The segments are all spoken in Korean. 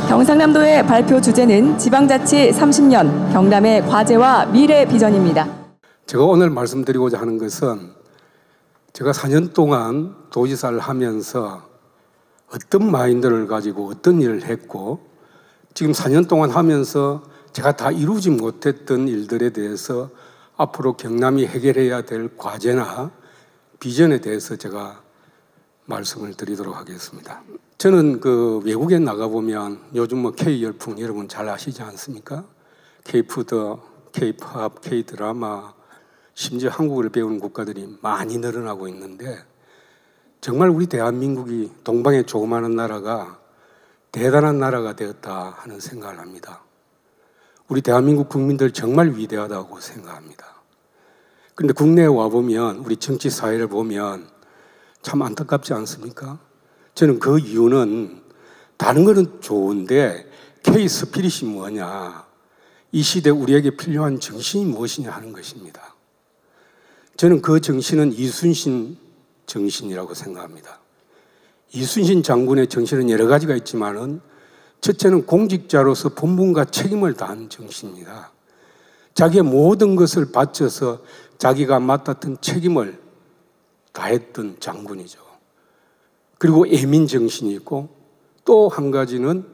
경상남도의 발표 주제는 지방자치 30년, 경남의 과제와 미래 비전입니다. 제가 오늘 말씀드리고자 하는 것은 제가 4년 동안 도지사를 하면서 어떤 마인드를 가지고 어떤 일을 했고 지금 4년 동안 하면서 제가 다 이루지 못했던 일들에 대해서 앞으로 경남이 해결해야 될 과제나 비전에 대해서 제가 말씀을 드리도록 하겠습니다. 저는 외국에 나가보면 요즘 K 열풍 여러분 잘 아시지 않습니까? K푸드, K팝, K드라마, 심지어 한국어를 배우는 국가들이 많이 늘어나고 있는데 정말 우리 대한민국이 동방의 조그마한 나라가 대단한 나라가 되었다 하는 생각을 합니다. 우리 대한민국 국민들 정말 위대하다고 생각합니다. 그런데 국내에 와보면 우리 정치 사회를 보면 참 안타깝지 않습니까? 저는 그 이유는 다른 거는 좋은데 K-스피릿이 뭐냐, 이 시대 우리에게 필요한 정신이 무엇이냐 하는 것입니다. 저는 그 정신은 이순신 정신이라고 생각합니다. 이순신 장군의 정신은 여러 가지가 있지만은 첫째는 공직자로서 본분과 책임을 다한 정신입니다. 자기의 모든 것을 바쳐서 자기가 맡았던 책임을 다했던 장군이죠. 그리고 애민 정신이 있고 또 한 가지는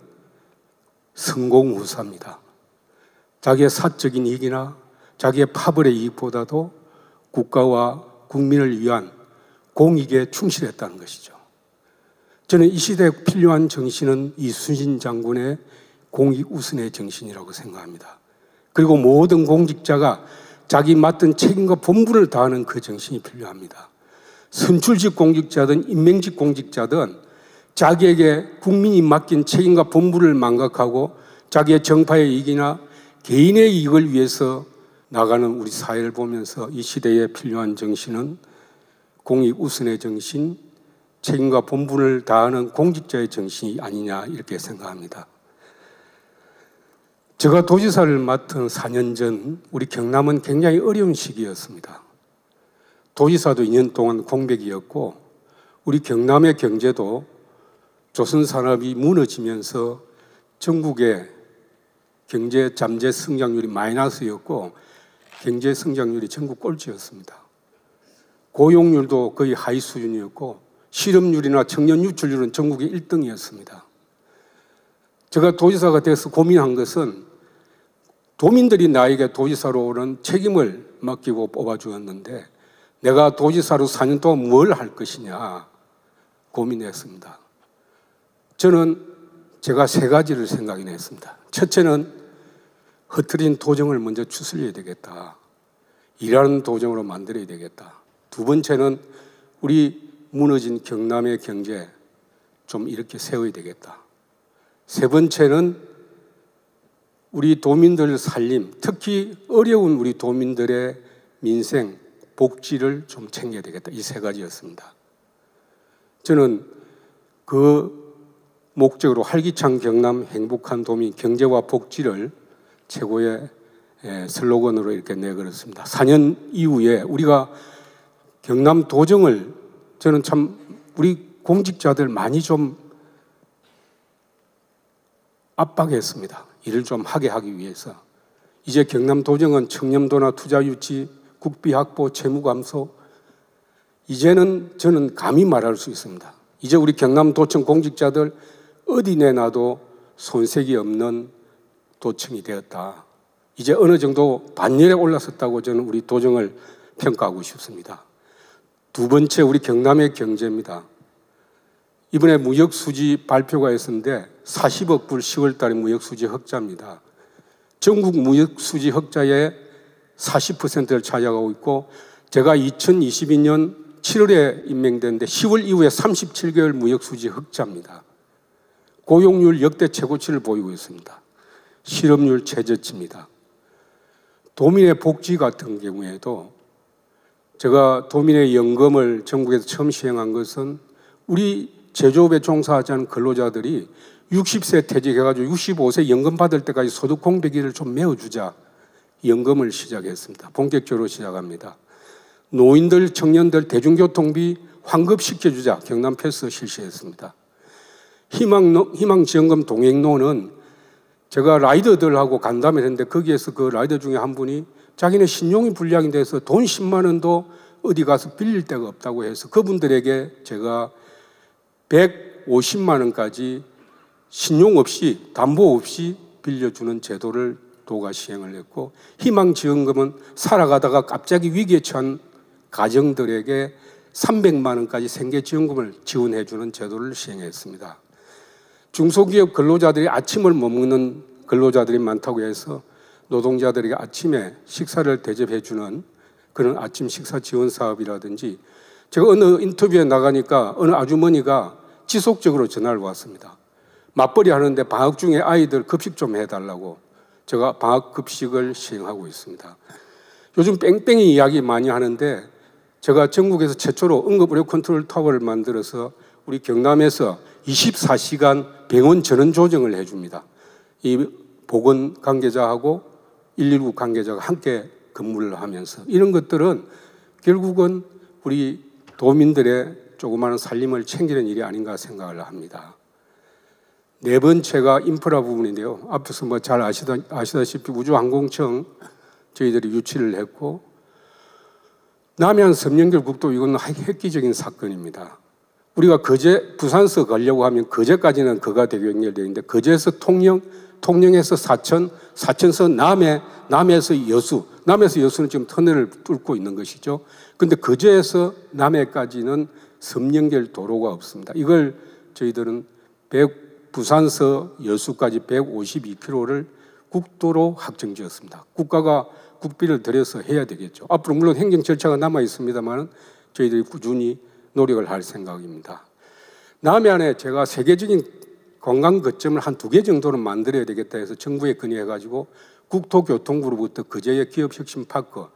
성공후사입니다. 자기의 사적인 이익이나 자기의 파벌의 이익보다도 국가와 국민을 위한 공익에 충실했다는 것이죠. 저는 이 시대에 필요한 정신은 이순신 장군의 공익우선의 정신이라고 생각합니다. 그리고 모든 공직자가 자기 맡은 책임과 본분을 다하는 그 정신이 필요합니다. 선출직 공직자든 임명직 공직자든 자기에게 국민이 맡긴 책임과 본분을 망각하고 자기의 정파의 이익이나 개인의 이익을 위해서 나가는 우리 사회를 보면서 이 시대에 필요한 정신은 공익우선의 정신, 책임과 본분을 다하는 공직자의 정신이 아니냐 이렇게 생각합니다. 제가 도지사를 맡은 4년 전 우리 경남은 굉장히 어려운 시기였습니다. 도지사도 2년 동안 공백이었고 우리 경남의 경제도 조선산업이 무너지면서 전국의 경제 잠재 성장률이 마이너스였고 경제 성장률이 전국 꼴찌였습니다. 고용률도 거의 하위 수준이었고 실업률이나 청년 유출률은 전국의 1등이었습니다. 제가 도지사가 돼서 고민한 것은 도민들이 나에게 도지사로 오는 책임을 맡기고 뽑아주었는데 내가 도지사로 4년 동안 뭘 할 것이냐 고민했습니다. 저는 제가 3가지를 생각해냈습니다. 첫째는 흐트린 도정을 먼저 추스려야 되겠다. 일하는 도정으로 만들어야 되겠다. 2번째는 우리 무너진 경남의 경제 좀 이렇게 세워야 되겠다. 3번째는 우리 도민들 살림, 특히 어려운 우리 도민들의 민생, 복지를 좀 챙겨야 되겠다. 이 3가지였습니다. 저는 그 목적으로 활기찬 경남, 행복한 도민, 경제와 복지를 최고의 슬로건으로 이렇게 내걸었습니다. 4년 이후에 우리가 경남 도정을 저는 참 우리 공직자들 많이 좀 압박했습니다. 일을 좀 하게 하기 위해서. 이제 경남 도정은 청렴도나 투자 유치, 국비 확보, 채무 감소, 이제는 저는 감히 말할 수 있습니다. 이제 우리 경남도청 공직자들 어디 내놔도 손색이 없는 도청이 되었다. 이제 어느 정도 반열에 올라섰다고 저는 우리 도정을 평가하고 싶습니다. 2번째, 우리 경남의 경제입니다. 이번에 무역수지 발표가 있었는데 40억 불 10월 달에 무역수지 흑자입니다. 전국 무역수지 흑자의 40%를 차지하고 있고 제가 2022년 7월에 임명됐는데 10월 이후에 37개월 무역수지 흑자입니다. 고용률 역대 최고치를 보이고 있습니다. 실업률 최저치입니다. 도민의 복지 같은 경우에도 제가 도민의 연금을 전국에서 처음 시행한 것은 우리 제조업에 종사하지 않은 근로자들이 60세 퇴직해가지고 65세 연금 받을 때까지 소득 공백기를 좀 메워주자 연금을 시작했습니다. 본격적으로 시작합니다. 노인들, 청년들 대중교통비 환급시켜주자 경남 패스 실시했습니다. 희망지원금 동행로는 제가 라이더들하고 간담회를 했는데 거기에서 그 라이더 중에 한 분이 자기네 신용이 불량이 돼서 돈 10만 원도 어디 가서 빌릴 데가 없다고 해서 그분들에게 제가 150만 원까지 신용 없이 담보 없이 빌려주는 제도를 도가 시행을 했고, 희망지원금은 살아가다가 갑자기 위기에 처한 가정들에게 300만 원까지 생계지원금을 지원해주는 제도를 시행했습니다. 중소기업 근로자들이 아침을 못 먹는 근로자들이 많다고 해서 노동자들에게 아침에 식사를 대접해주는 그런 아침 식사 지원 사업이라든지, 제가 어느 인터뷰에 나가니까 어느 아주머니가 지속적으로 전화를 왔습니다. 맞벌이 하는데 방학 중에 아이들 급식 좀 해달라고. 제가 방학 급식을 시행하고 있습니다. 요즘 뺑뺑이 이야기 많이 하는데 제가 전국에서 최초로 응급의료 컨트롤 타워를 만들어서 우리 경남에서 24시간 병원 전원 조정을 해줍니다. 이 보건 관계자하고 119 관계자가 함께 근무를 하면서, 이런 것들은 결국은 우리 도민들의 조그마한 살림을 챙기는 일이 아닌가 생각을 합니다. 네 번째가 인프라 부분인데요. 앞에서 뭐 잘 아시다시피 우주항공청 저희들이 유치를 했고, 남해안 섬연결 국도, 이건 획기적인 사건입니다. 우리가 거제, 부산서 가려고 하면 거제까지는 거가 대교 연결되어 있는데 거제에서 통영에서 사천, 사천에서 남해에서 여수, 남해에서 여수는 지금 터널을 뚫고 있는 것이죠. 그런데 거제에서 남해까지는 섬연결 도로가 없습니다. 이걸 저희들은 부산서 여수까지 152km를 국도로 확정지었습니다. 국가가 국비를 들여서 해야 되겠죠. 앞으로 물론 행정 절차가 남아 있습니다만 저희들이 꾸준히 노력을 할 생각입니다. 남해안에 제가 세계적인 관광 거점을 한 2개 정도는 만들어야 되겠다 해서 정부에 건의해가지고 국토교통부로부터 거제의 기업혁신파크,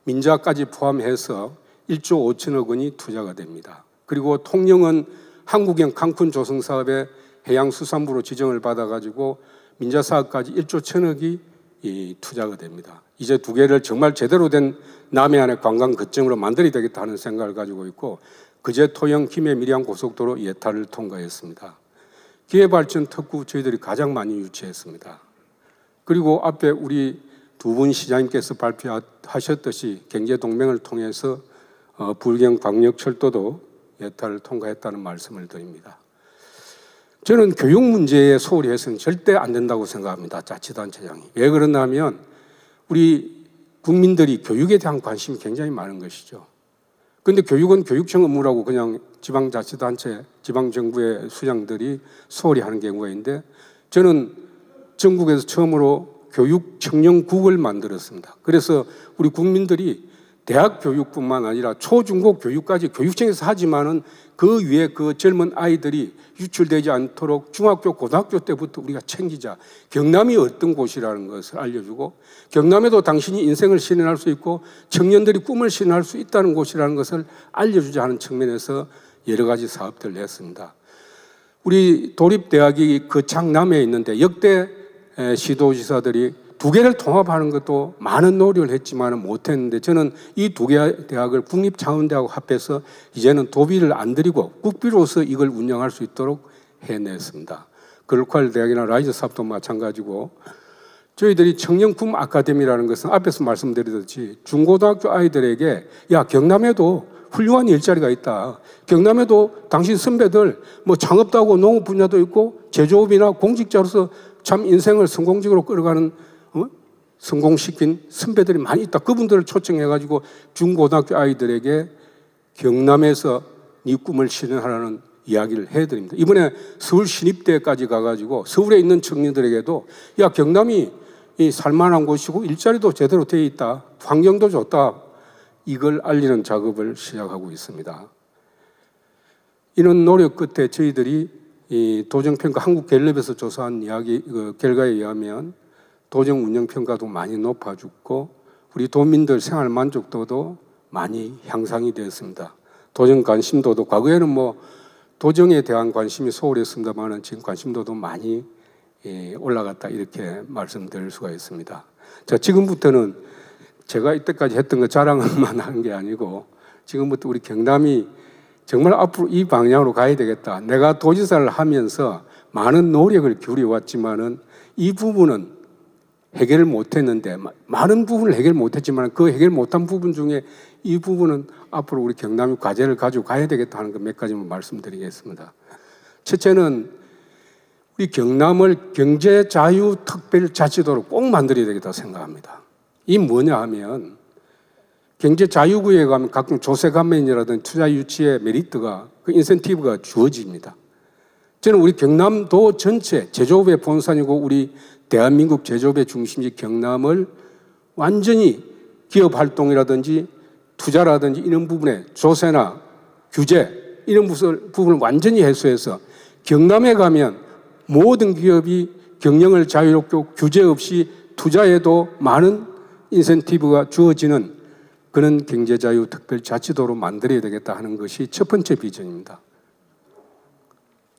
민자까지 포함해서 1조 5천억 원이 투자가 됩니다. 그리고 통영은 한국형 칸쿤 조성 사업에 해양수산부로 지정을 받아가지고 민자 사업까지 1조 1천억이 투자가 됩니다. 이제 2개를 정말 제대로 된 남해안의 관광 거점으로 만들어야 되겠다 하는 생각을 가지고 있고, 거제 토영 김해 밀양 고속도로 예타를 통과했습니다. 기회발전 특구 저희들이 가장 많이 유치했습니다. 그리고 앞에 우리 2분 시장님께서 발표하셨듯이 경제동맹을 통해서 불경 광역철도도 예타를 통과했다는 말씀을 드립니다. 저는 교육 문제에 소홀히 해서는 절대 안 된다고 생각합니다. 자치단체장이. 왜 그러냐면 우리 국민들이 교육에 대한 관심이 굉장히 많은 것이죠. 그런데 교육은 교육청 업무라고 그냥 지방자치단체, 지방정부의 수장들이 소홀히 하는 경우가 있는데, 저는 전국에서 처음으로 교육청년국을 만들었습니다. 그래서 우리 국민들이 대학 교육뿐만 아니라 초중고 교육까지 교육청에서 하지만은 그 위에 그 젊은 아이들이 유출되지 않도록 중학교, 고등학교 때부터 우리가 챙기자. 경남이 어떤 곳이라는 것을 알려주고, 경남에도 당신이 인생을 실현할 수 있고 청년들이 꿈을 실현할 수 있다는 곳이라는 것을 알려주자 하는 측면에서 여러 가지 사업들을 했습니다. 우리 도립대학이 거창 남해에 있는데 역대 시도지사들이 2개를 통합하는 것도 많은 노력을 했지만 못했는데, 저는 이 2개 대학을 국립창원대하고 합해서 이제는 도비를 안 들이고 국비로서 이걸 운영할 수 있도록 해냈습니다. 걸퀄 대학이나 라이즈 사업도 마찬가지고, 저희들이 청년꿈 아카데미라는 것은 앞에서 말씀드렸듯이 중고등학교 아이들에게 야, 경남에도 훌륭한 일자리가 있다. 경남에도 당신 선배들 뭐 창업도 하고 농업 분야도 있고 제조업이나 공직자로서 참 인생을 성공적으로 끌어가는 성공시킨 선배들이 많이 있다. 그분들을 초청해가지고 중고등학교 아이들에게 경남에서 네 꿈을 실현하라는 이야기를 해드립니다. 이번에 서울 신입대까지 가가지고 서울에 있는 청년들에게도 야, 경남이 이 살만한 곳이고 일자리도 제대로 되어 있다. 환경도 좋다. 이걸 알리는 작업을 시작하고 있습니다. 이런 노력 끝에 저희들이 이 도정평가 한국갤럽에서 조사한 결과에 의하면 도정 운영평가도 많이 높아졌고 우리 도민들 생활 만족도도 많이 향상이 되었습니다. 도정 관심도도 과거에는 뭐 도정에 대한 관심이 소홀했습니다만 지금 관심도도 많이 올라갔다 이렇게 말씀드릴 수가 있습니다. 자, 지금부터는 제가 이때까지 했던 거 자랑만 하는 게 아니고 지금부터 우리 경남이 정말 앞으로 이 방향으로 가야 되겠다. 내가 도지사를 하면서 많은 노력을 기울여왔지만은 이 부분은 해결을 못했는데, 많은 부분을 해결 못했지만 그 해결 못한 부분 중에 이 부분은 앞으로 우리 경남이 과제를 가지고 가야 되겠다 하는 것 몇 가지만 말씀드리겠습니다. 첫째는 우리 경남을 경제자유특별자치도로 꼭 만들어야 되겠다고 생각합니다. 이 뭐냐 하면 경제자유구에 가면 각종 조세 감면이라든지 투자 유치의 메리트가, 그 인센티브가 주어집니다. 저는 우리 경남도 전체 제조업의 본산이고 우리 대한민국 제조업의 중심지 경남을 완전히 기업 활동이라든지 투자라든지 이런 부분에 조세나 규제 이런 부분을 완전히 해소해서 경남에 가면 모든 기업이 경영을 자유롭게 규제 없이 투자에도 많은 인센티브가 주어지는 그런 경제자유특별자치도로 만들어야 되겠다 하는 것이 첫 번째 비전입니다.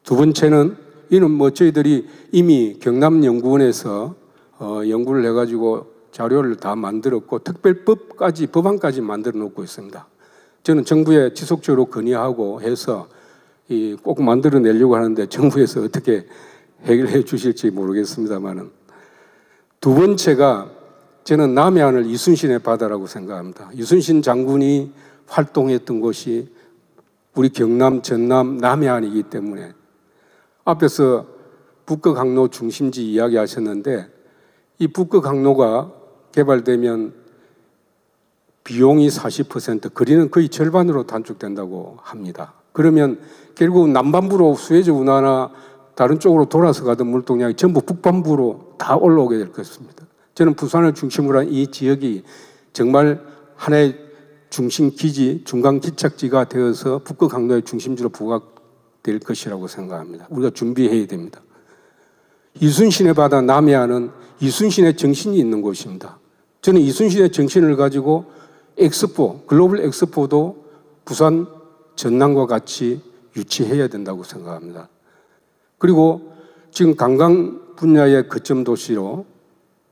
두 번째는 이는 뭐 저희들이 이미 경남연구원에서 연구를 해가지고 자료를 다 만들었고 특별법까지 법안까지 만들어 놓고 있습니다. 저는 정부에 지속적으로 건의하고 해서 꼭 만들어내려고 하는데 정부에서 어떻게 해결해 주실지 모르겠습니다만은, 두 번째가 저는 남해안을 이순신의 바다라고 생각합니다. 이순신 장군이 활동했던 곳이 우리 경남, 전남, 남해안이기 때문에 앞에서 북극항로 중심지 이야기하셨는데 이 북극항로가 개발되면 비용이 40%, 거리는 거의 절반으로 단축된다고 합니다. 그러면 결국 남반부로 수에즈 운하나 다른 쪽으로 돌아서 가던 물동량이 전부 북반부로 다 올라오게 될 것입니다. 저는 부산을 중심으로 한 이 지역이 정말 하나의 중심 기지, 중간 기착지가 되어서 북극항로의 중심지로 부각될 것이라고 생각합니다. 우리가 준비해야 됩니다. 이순신의 바다 남해안은 이순신의 정신이 있는 곳입니다. 저는 이순신의 정신을 가지고 엑스포, 글로벌 엑스포도 부산 전남과 같이 유치해야 된다고 생각합니다. 그리고 지금 관광 분야의 거점 도시로,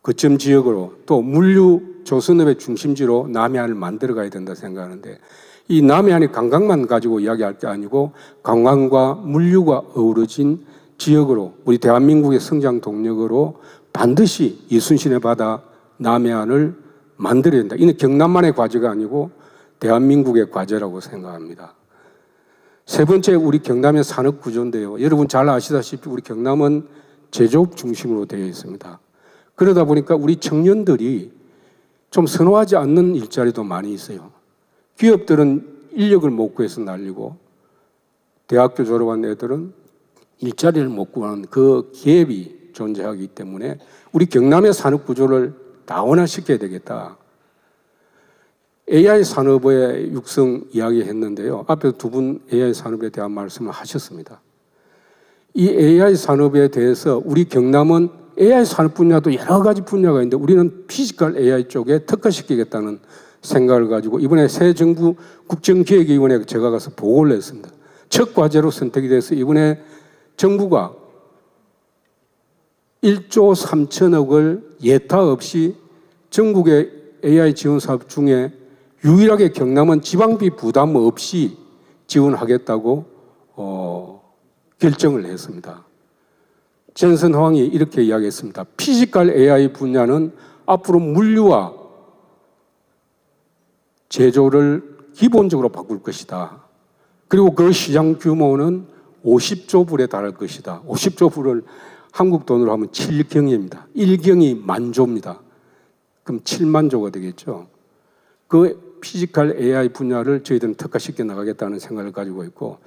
거점 지역으로 또 물류 조선업의 중심지로 남해안을 만들어 가야 된다 생각하는데, 이 남해안이 관광만 가지고 이야기할 게 아니고 관광과 물류가 어우러진 지역으로, 우리 대한민국의 성장 동력으로 반드시 이순신의 바다 남해안을 만들어야 된다. 이는 경남만의 과제가 아니고 대한민국의 과제라고 생각합니다. 세 번째, 우리 경남의 산업 구조인데요. 여러분 잘 아시다시피 우리 경남은 제조업 중심으로 되어 있습니다. 그러다 보니까 우리 청년들이 좀 선호하지 않는 일자리도 많이 있어요. 기업들은 인력을 못 구해서 난리고 대학교 졸업한 애들은 일자리를 못 구하는 그 갭이 존재하기 때문에 우리 경남의 산업 구조를 다원화시켜야 되겠다. AI 산업의 육성 이야기했는데요. 앞에 두 분 AI 산업에 대한 말씀을 하셨습니다. 이 AI 산업에 대해서 우리 경남은 AI 산업 분야도 여러 가지 분야가 있는데 우리는 피지컬 AI 쪽에 특화시키겠다는 생각을 가지고 이번에 새 정부 국정기획위원회에 제가 가서 보고를 했습니다. 첫 과제로 선택이 돼서 이번에 정부가 1조 3천억을 예타 없이 전국의 AI 지원 사업 중에 유일하게 경남은 지방비 부담 없이 지원하겠다고 결정을 했습니다. 전선 호황이 이렇게 이야기했습니다. 피지컬 AI 분야는 앞으로 물류와 제조를 기본적으로 바꿀 것이다. 그리고 그 시장 규모는 50조 불에 달할 것이다. 50조 불을 한국 돈으로 하면 7경입니다. 1경이 만조입니다. 그럼 7만 조가 되겠죠. 그 피지컬 AI 분야를 저희들은 특화시켜 나가겠다는 생각을 가지고 있고,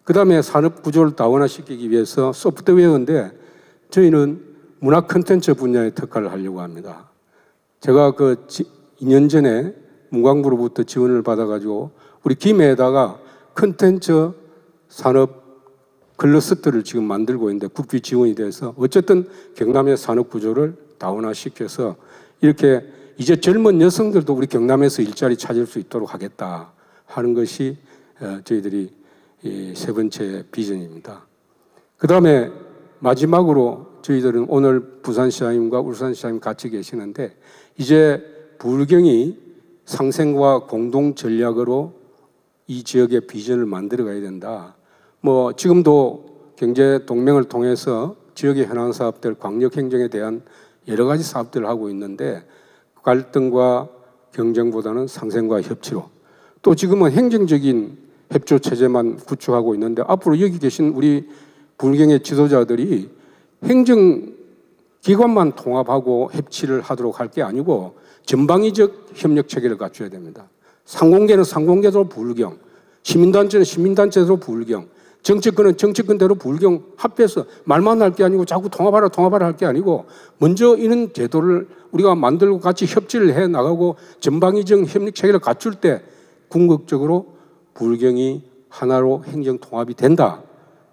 그 다음에 산업 구조를 다원화시키기 위해서 소프트웨어인데 저희는 문화 콘텐츠 분야에 특화를 하려고 합니다. 제가 2년 전에 문광부로부터 지원을 받아가지고 우리 김해에다가 콘텐츠 산업 클러스터를 지금 만들고 있는데 국비 지원이 돼서 어쨌든 경남의 산업 구조를 다원화시켜서 이렇게 이제 젊은 여성들도 우리 경남에서 일자리 찾을 수 있도록 하겠다 하는 것이 저희들이 세 번째 비전입니다. 그 다음에 마지막으로 저희들은 오늘 부산시장님과 울산시장님 같이 계시는데 이제 부울경이 상생과 공동 전략으로 이 지역의 비전을 만들어 가야 된다. 뭐 지금도 경제 동맹을 통해서 지역의 현안 사업들, 광역 행정에 대한 여러 가지 사업들을 하고 있는데 갈등과 경쟁보다는 상생과 협치로 또 지금은 행정적인 협조 체제만 구축하고 있는데 앞으로 여기 계신 우리 불경의 지도자들이 행정기관만 통합하고 협치를 하도록 할 게 아니고 전방위적 협력 체계를 갖춰야 됩니다. 상공계는 상공계대로 불경, 시민단체는 시민단체대로 불경, 정치권은 정치권대로 불경 합해서 말만 할 게 아니고 자꾸 통합하라 할 게 아니고 먼저 이런 제도를 우리가 만들고 같이 협치를 해 나가고 전방위적 협력 체계를 갖출 때 궁극적으로 불경이 하나로 행정 통합이 된다.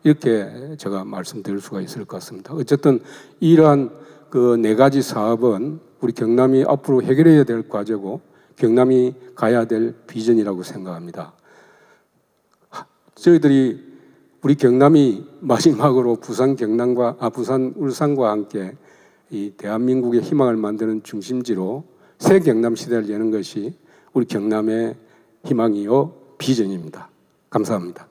이렇게 제가 말씀드릴 수가 있을 것 같습니다. 어쨌든 이러한 그 네 가지 사업은 우리 경남이 앞으로 해결해야 될 과제고 경남이 가야 될 비전이라고 생각합니다. 저희들이 우리 경남이 마지막으로 부산 울산과 함께 이 대한민국의 희망을 만드는 중심지로 새 경남 시대를 여는 것이 우리 경남의 희망이요 비전입니다. 감사합니다.